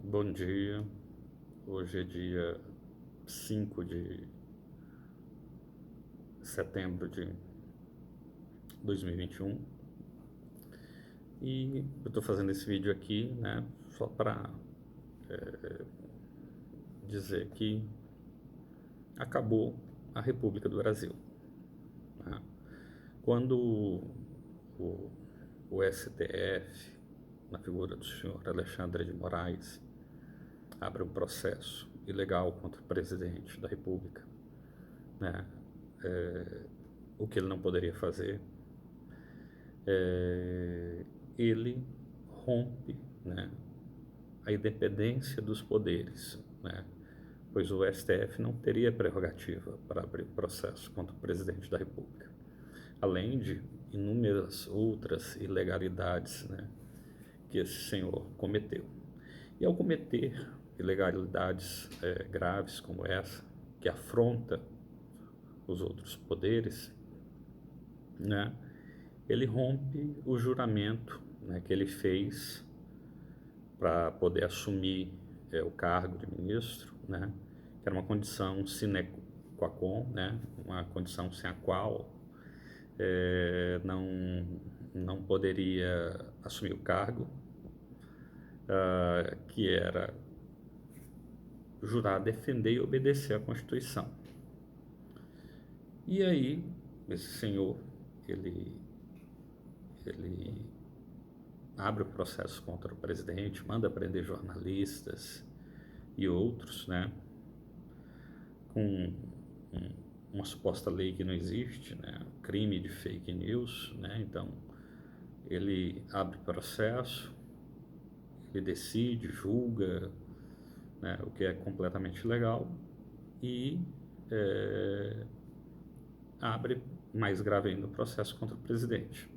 Bom dia, hoje é dia 5 de setembro de 2021 e eu estou fazendo esse vídeo aqui, né, só para dizer que acabou a República do Brasil, né? Quando o STF, na figura do senhor Alexandre de Moraes, abre um processo ilegal contra o presidente da República, né, o que ele não poderia fazer, ele rompe, né, a independência dos poderes, né, pois o STF não teria prerrogativa para abrir processo contra o presidente da República, além de inúmeras outras ilegalidades, né, que esse senhor cometeu. E ao cometer ilegalidades graves como essa, que afronta os outros poderes, né, ele rompe o juramento, né, que ele fez para poder assumir o cargo de ministro, né, que era uma condição sine qua non, né, uma condição sem a qual não poderia assumir o cargo, que era jurar defender e obedecer à Constituição. E aí, esse senhor, ele abre o processo contra o presidente, manda prender jornalistas e outros, né, com uma suposta lei que não existe, né, crime de fake news, né, então ele abre processo, ele decide, julga, né, o que é completamente legal e abre mais grave ainda o processo contra o presidente.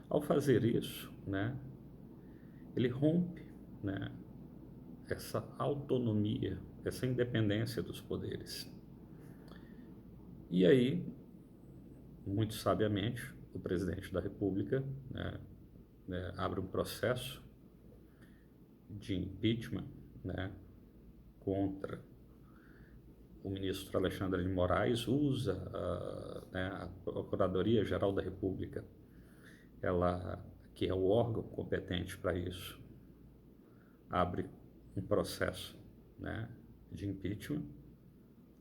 Ao fazer isso, né, ele rompe, né, essa autonomia, essa independência dos poderes. E aí, muito sabiamente, o presidente da República, abre um processo de impeachment, né, contra o ministro Alexandre de Moraes, usa a Procuradoria-Geral da República, ela, que é o órgão competente para isso, abre um processo, né, de impeachment,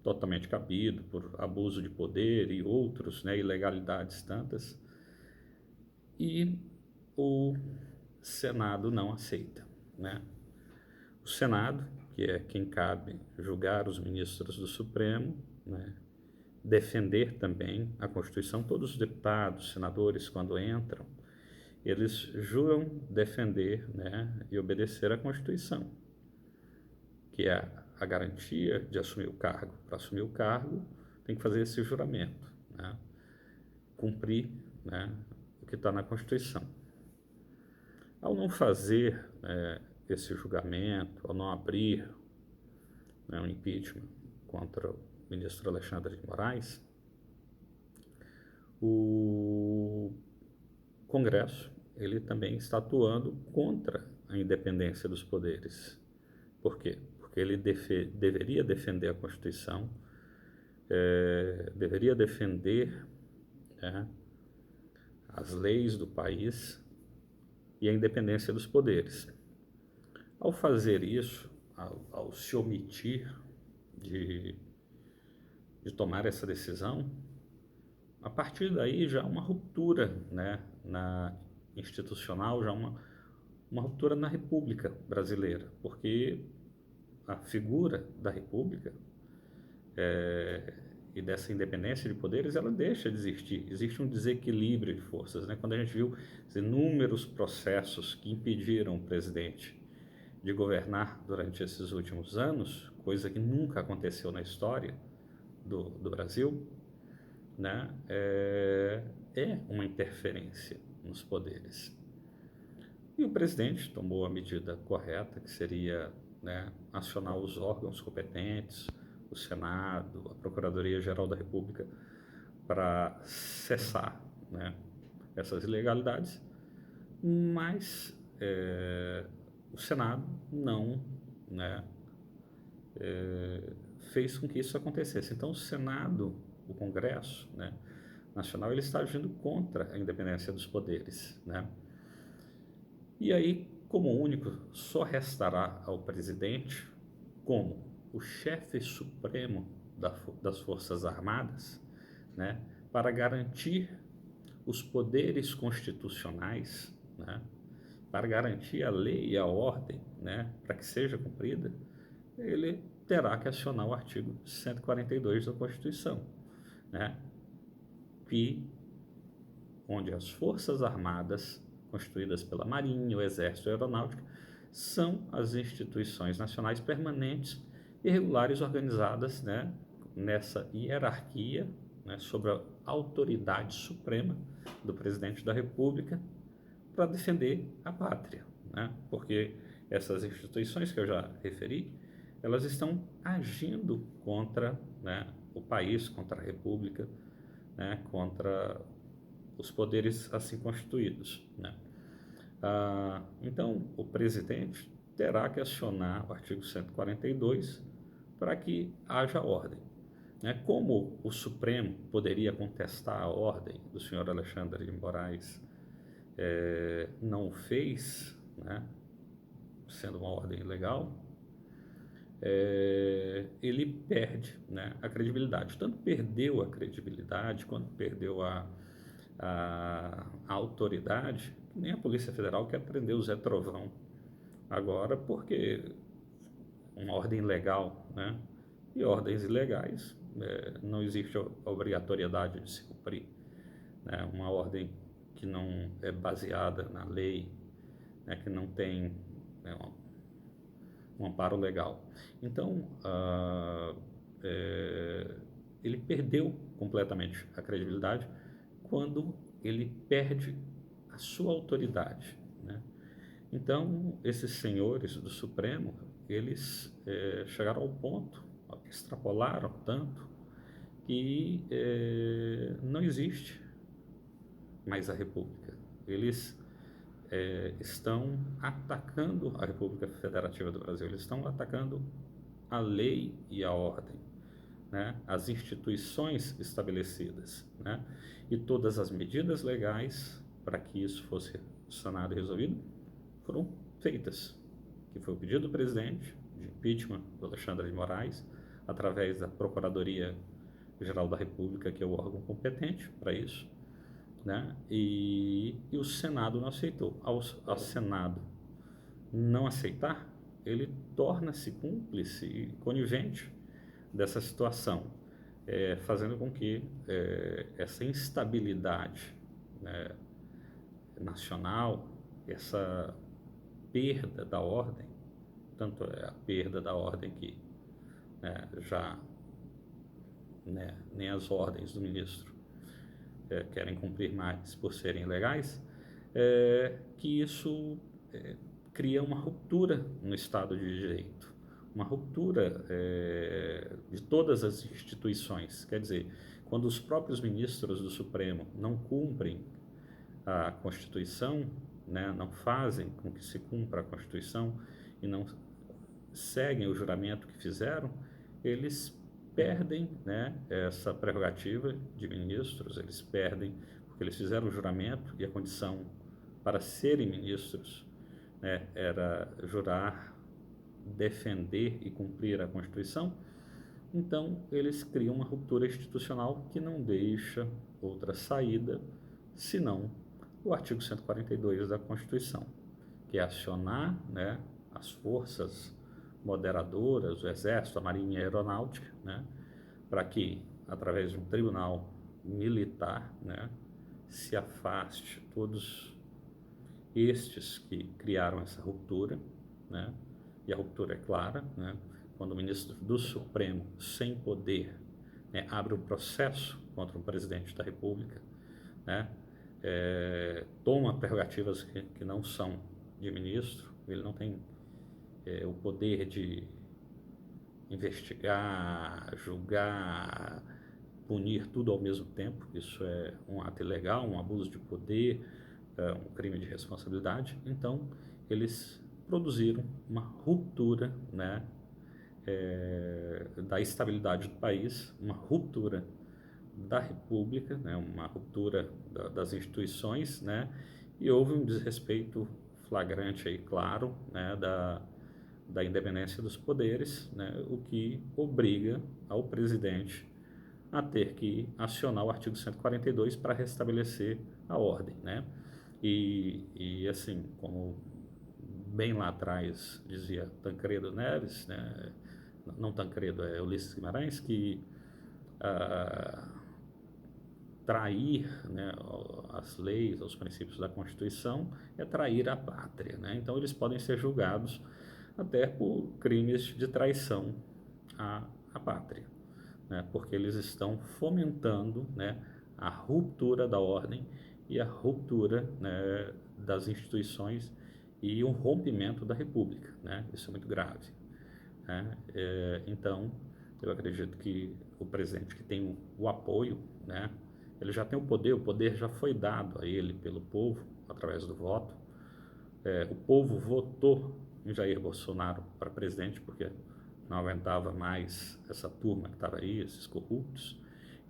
totalmente cabido por abuso de poder e outros, né, ilegalidades tantas, e o Senado não aceita, né? O Senado, que é quem cabe julgar os ministros do Supremo, né, defender também a Constituição, todos os deputados, senadores, quando entram, eles juram defender, né, e obedecer à Constituição, que é a garantia de assumir o cargo. Para assumir o cargo, tem que fazer esse juramento, né, cumprir, né, o que está na Constituição. Ao não fazer esse julgamento, ao não abrir, né, um impeachment contra o ministro Alexandre de Moraes, o Congresso ele também está atuando contra a independência dos poderes. Por quê? Porque ele deveria defender a Constituição, deveria defender, né, as leis do país e a independência dos poderes. Ao fazer isso, ao se omitir de tomar essa decisão, a partir daí já há uma ruptura, né, na institucional, já uma ruptura na República Brasileira, porque a figura da República e dessa independência de poderes, ela deixa de existir. Existe um desequilíbrio de forças, né? Quando a gente viu os inúmeros processos que impediram o presidente de governar durante esses últimos anos, coisa que nunca aconteceu na história do Brasil, né? É uma interferência nos poderes. E o presidente tomou a medida correta, que seria, né, acionar os órgãos competentes, o Senado, a Procuradoria-Geral da República, para cessar, né, essas ilegalidades, mas o Senado não né, fez com que isso acontecesse. Então, o Senado, o Congresso, né, Nacional, ele está agindo contra a independência dos poderes, né? E aí, como único, só restará ao presidente, como o chefe supremo das Forças Armadas, né, para garantir os poderes constitucionais, né, para garantir a lei e a ordem, né, para que seja cumprida, ele terá que acionar o artigo 142 da Constituição, né, que, onde as Forças Armadas, constituídas pela Marinha, o Exército e a Aeronáutica, são as instituições nacionais permanentes e regulares organizadas, né, nessa hierarquia, né, sobre a autoridade suprema do presidente da República para defender a pátria, né, porque essas instituições que eu já referi, elas estão agindo contra, né, o país, contra a República, né, contra os poderes assim constituídos, né. Então, o presidente terá que acionar o artigo 142 para que haja ordem, né. Como o Supremo poderia contestar a ordem do senhor Alexandre de Moraes, não o fez, né, sendo uma ordem legal, ele perde, né, a credibilidade. Tanto perdeu a credibilidade, quanto perdeu a autoridade, que nem a Polícia Federal quer prender o Zé Trovão agora, porque uma ordem legal, né, e ordens ilegais, não existe a obrigatoriedade de se cumprir, né, uma ordem que não é baseada na lei, né, que não tem, né, um amparo legal. Então, ele perdeu completamente a credibilidade quando ele perde a sua autoridade, né? Então, esses senhores do Supremo, eles chegaram ao ponto, extrapolaram tanto, que não existe mais a República. Eles estão atacando a República Federativa do Brasil, eles estão atacando a lei e a ordem, né, as instituições estabelecidas, né, e todas as medidas legais para que isso fosse sanado e resolvido foram feitas, que foi o pedido do presidente de impeachment do Alexandre de Moraes, através da Procuradoria-Geral da República, que é o órgão competente para isso, né, e o Senado não aceitou. Ao Senado não aceitar, ele torna-se cúmplice e conivente dessa situação, fazendo com que essa instabilidade, né, nacional, essa perda da ordem, tanto é a perda da ordem que, né, já, né, nem as ordens do ministro querem cumprir mais por serem ilegais, que isso cria uma ruptura no Estado de Direito, uma ruptura de todas as instituições. Quer dizer, quando os próprios ministros do Supremo não cumprem a Constituição, né, não fazem com que se cumpra a Constituição e não seguem o juramento que fizeram, eles perdem, né, essa prerrogativa de ministros, eles perdem, porque eles fizeram o juramento e a condição para serem ministros, né, era jurar, defender e cumprir a Constituição. Então, eles criam uma ruptura institucional que não deixa outra saída, senão o artigo 142 da Constituição, que é acionar, né, as forças moderadoras, o Exército, a Marinha e a Aeronáutica, né, para que, através de um tribunal militar, né, se afaste todos estes que criaram essa ruptura, né, e a ruptura é clara, né, quando o ministro do Supremo, sem poder, né, abre um processo contra o presidente da República, né, toma prerrogativas que não são de ministro, ele não tem o poder de investigar, julgar, punir tudo ao mesmo tempo. Isso é um ato ilegal, um abuso de poder, um crime de responsabilidade. Então, eles produziram uma ruptura, né, da estabilidade do país, uma ruptura da República, né, uma ruptura das instituições, né, e houve um desrespeito flagrante aí, claro, né, da independência dos poderes, né, o que obriga ao presidente a ter que acionar o artigo 142 para restabelecer a ordem, né? E assim, como bem lá atrás dizia Tancredo Neves, né? Não Tancredo, é Ulisses Guimarães, que ah, trair, né, as leis, os princípios da Constituição é trair a pátria, né? Então eles podem ser julgados até por crimes de traição à pátria, né? Porque eles estão fomentando, né, a ruptura da ordem e a ruptura, né, das instituições e o rompimento da República, né? Isso é muito grave, né? Então, eu acredito que o presidente que tem o apoio, né, ele já tem o poder já foi dado a ele pelo povo através do voto. O povo votou em Jair Bolsonaro para presidente porque não aguentava mais essa turma que estava aí, esses corruptos.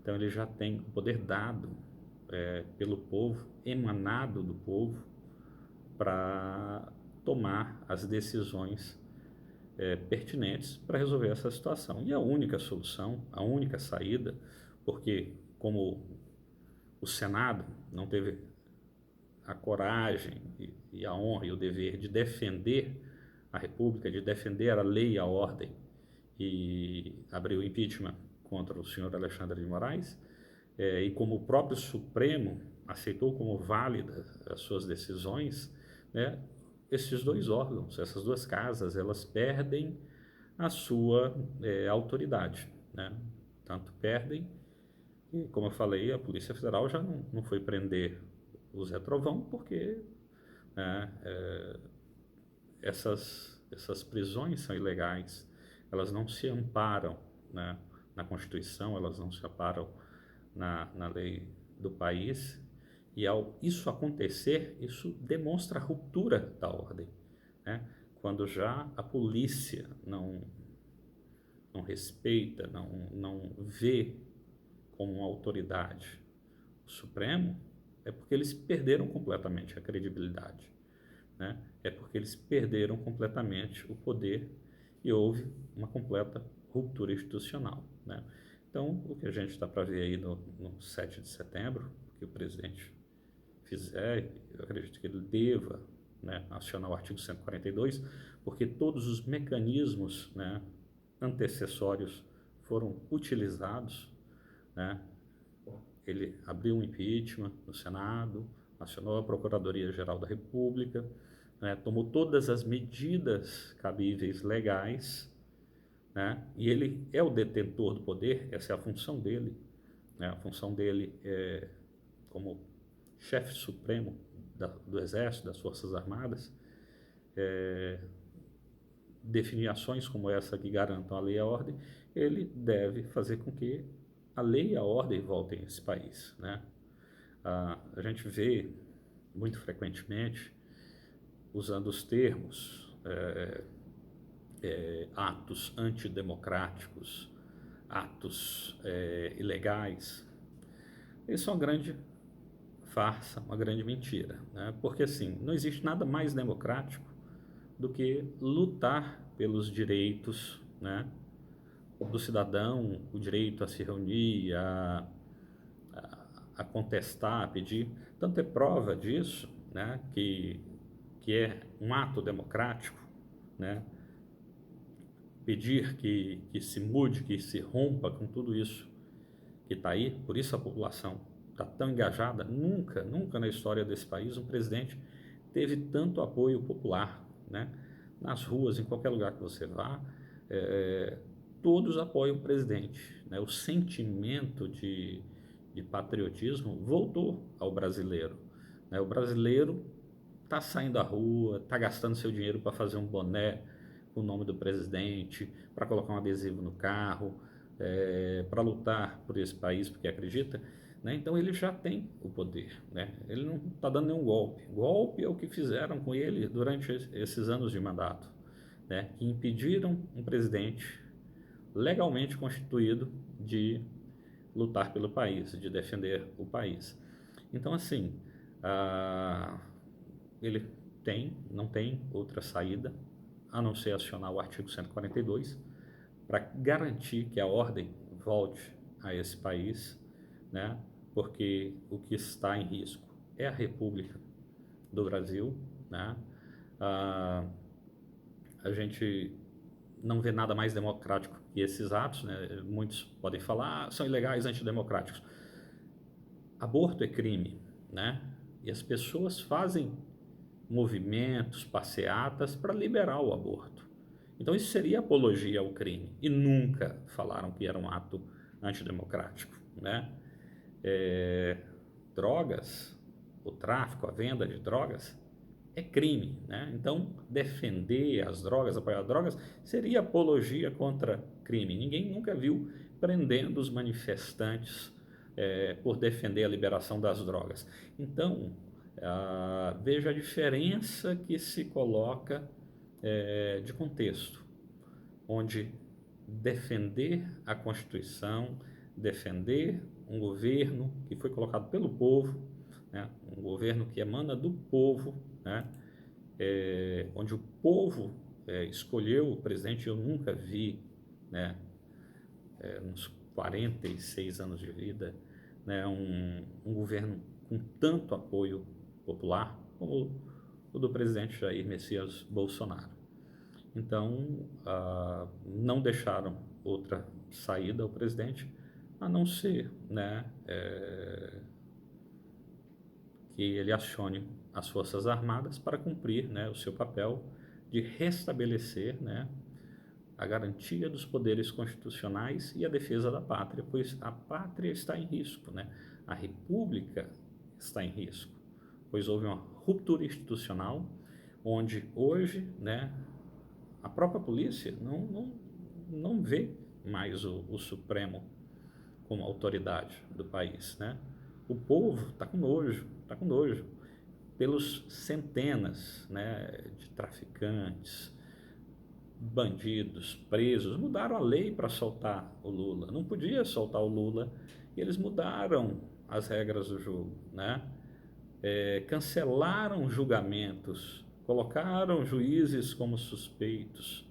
Então ele já tem o poder dado pelo povo, emanado do povo, para tomar as decisões pertinentes para resolver essa situação. E a única solução, a única saída, porque como o Senado não teve a coragem e a honra e o dever de defender a República, de defender a lei e a ordem, e abriu impeachment contra o senhor Alexandre de Moraes, e como o próprio Supremo aceitou como válidas as suas decisões, né, esses dois órgãos, essas duas casas, elas perdem a sua autoridade, né? Tanto perdem, e como eu falei, a Polícia Federal já não foi prender o Zé Trovão, porque, né, essas prisões são ilegais, elas não se amparam, né, na Constituição, elas não se amparam na lei do país, e ao isso acontecer, isso demonstra a ruptura da ordem, né? Quando já a polícia não respeita, não vê como uma autoridade o Supremo, é porque eles perderam completamente a credibilidade, né? É porque eles perderam completamente o poder e houve uma completa ruptura institucional, né? Então, o que a gente está para ver aí no 7 de setembro, que o presidente fizer, eu acredito que ele deva, né, acionar o artigo 142, porque todos os mecanismos, né, antecessórios foram utilizados, né? Ele abriu um impeachment no Senado, acionou a Procuradoria-Geral da República, né, tomou todas as medidas cabíveis legais, né, e ele é o detentor do poder, essa é a função dele, né, a função dele é como chefe supremo do Exército, das Forças Armadas, definir ações como essa que garantam a lei e a ordem. Ele deve fazer com que a lei e a ordem voltem a esse país, né? A gente vê muito frequentemente usando os termos atos antidemocráticos, atos ilegais. Isso é uma grande farsa, uma grande mentira, né? Porque assim, não existe nada mais democrático do que lutar pelos direitos, né, do cidadão, o direito a se reunir, a contestar, a pedir. Tanto é prova disso, né, que é um ato democrático, né, pedir que se mude, que se rompa com tudo isso que está aí. Por isso a população está tão engajada. Nunca, nunca na história desse país um presidente teve tanto apoio popular, né? Nas ruas, em qualquer lugar que você vá, todos apoiam o presidente, né? O sentimento de patriotismo voltou ao brasileiro, né? O brasileiro está saindo à rua, está gastando seu dinheiro para fazer um boné com o nome do presidente, para colocar um adesivo no carro, para lutar por esse país, porque acredita. né? Então ele já tem o poder, né? Ele não está dando nenhum golpe. Golpe é o que fizeram com ele durante esses anos de mandato, né? Que impediram um presidente legalmente constituído de lutar pelo país, de defender o país. Então, assim, ele não tem outra saída a não ser acionar o artigo 142 para garantir que a ordem volte a esse país, né? Porque o que está em risco é a República do Brasil, né? A gente não vê nada mais democrático que esses atos, né? Muitos podem falar, são ilegais, antidemocráticos. Aborto é crime, né? E as pessoas fazem movimentos, passeatas para liberar o aborto. Então isso seria apologia ao crime e nunca falaram que era um ato antidemocrático, né? Drogas, o tráfico, a venda de drogas é crime, né? Então defender as drogas, apoiar drogas seria apologia contra crime. Ninguém nunca viu prendendo os manifestantes por defender a liberação das drogas. Então veja a diferença que se coloca de contexto, onde defender a Constituição, defender um governo que foi colocado pelo povo, né, um governo que emana do povo, né, onde o povo escolheu o presidente. Eu nunca vi, né, nos 46 anos de vida, né, um governo com tanto apoio popular como o do presidente Jair Messias Bolsonaro. Então, não deixaram outra saída ao presidente a não ser, né, que ele acione as Forças Armadas para cumprir, né, o seu papel de restabelecer, né, a garantia dos poderes constitucionais e a defesa da pátria, pois a pátria está em risco, né? A República está em risco, pois houve uma ruptura institucional, onde hoje, né, a própria polícia não vê mais o Supremo como autoridade do país, né? O povo está com nojo pelos centenas, né, de traficantes, bandidos presos. Mudaram a lei para soltar o Lula. Não podia soltar o Lula e eles mudaram as regras do jogo, né? Cancelaram julgamentos, colocaram juízes como suspeitos,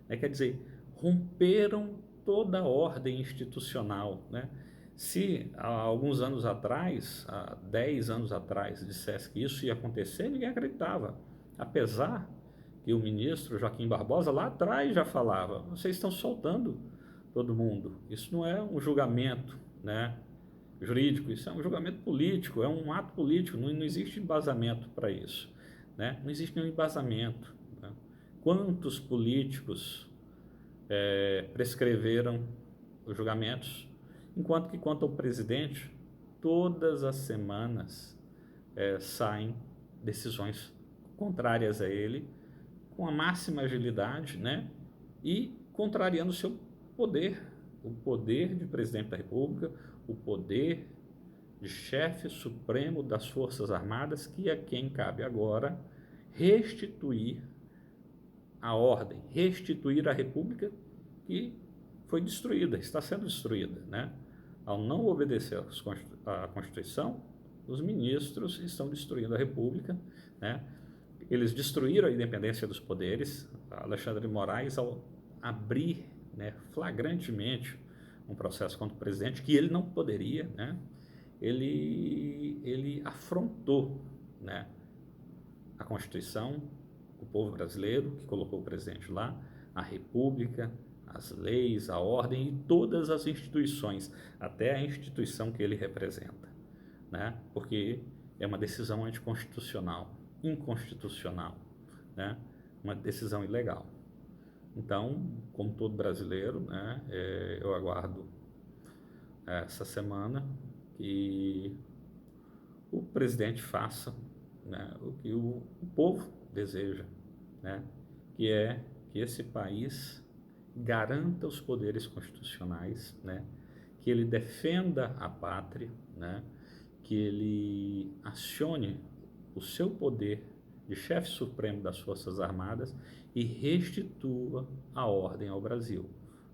né? Quer dizer, romperam toda a ordem institucional, né? Se há alguns anos atrás, há 10 anos atrás, dissesse que isso ia acontecer, ninguém acreditava. Apesar que o ministro Joaquim Barbosa lá atrás já falava, vocês estão soltando todo mundo. Isso não é um julgamento, né, jurídico, isso é um julgamento político, é um ato político, não existe embasamento para isso, né? Não existe nenhum embasamento, né? Quantos políticos prescreveram os julgamentos, enquanto que quanto ao presidente, todas as semanas saem decisões contrárias a ele, com a máxima agilidade, né? E contrariando o seu poder, o poder de presidente da República, o poder de chefe supremo das Forças Armadas, que é quem cabe agora restituir a ordem, restituir a República que foi destruída, está sendo destruída, né? Ao não obedecer à Constituição, os ministros estão destruindo a República, né? Eles destruíram a independência dos poderes. Alexandre de Moraes, ao abrir, né, flagrantemente um processo contra o presidente, que ele não poderia, né, ele afrontou, né, a Constituição, o povo brasileiro que colocou o presidente lá, a República, as leis, a ordem e todas as instituições, até a instituição que ele representa, né, porque é uma decisão anticonstitucional, inconstitucional, né, uma decisão ilegal. Então, como todo brasileiro, né, eu aguardo essa semana que o presidente faça, né, o que o povo deseja, né, que é que esse país garanta os poderes constitucionais, né, que ele defenda a pátria, né? Que ele acione o seu poder de chefe supremo das Forças Armadas e restitua a ordem ao Brasil,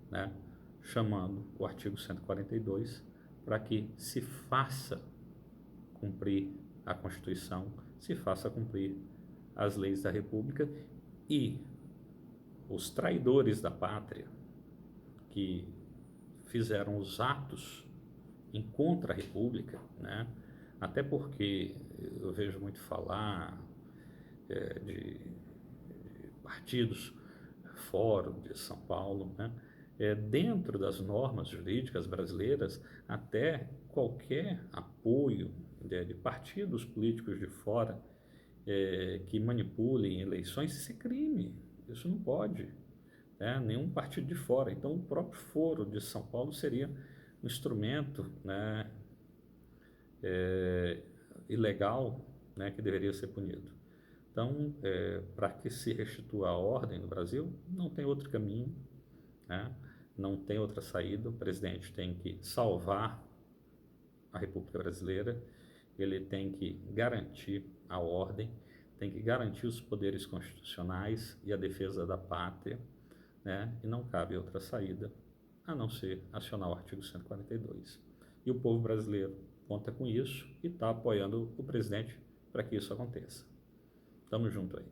né? Chamando o artigo 142 para que se faça cumprir a Constituição, se faça cumprir as leis da República e os traidores da pátria que fizeram os atos em contra a República, né? Até porque eu vejo muito falar de partidos, Fórum de São Paulo, né? Dentro das normas jurídicas brasileiras, até qualquer apoio de partidos políticos de fora que manipulem eleições, isso é crime, isso não pode, né? Nenhum partido de fora. Então, o próprio Foro de São Paulo seria um instrumento, né, ilegal, né, que deveria ser punido. Então, para que se restitua a ordem no Brasil, não tem outro caminho, né? Não tem outra saída. O presidente tem que salvar a República Brasileira, ele tem que garantir a ordem, tem que garantir os poderes constitucionais e a defesa da pátria, né? E não cabe outra saída a não ser acionar o artigo 142. E o povo brasileiro conta com isso e está apoiando o presidente para que isso aconteça. Tamo junto aí.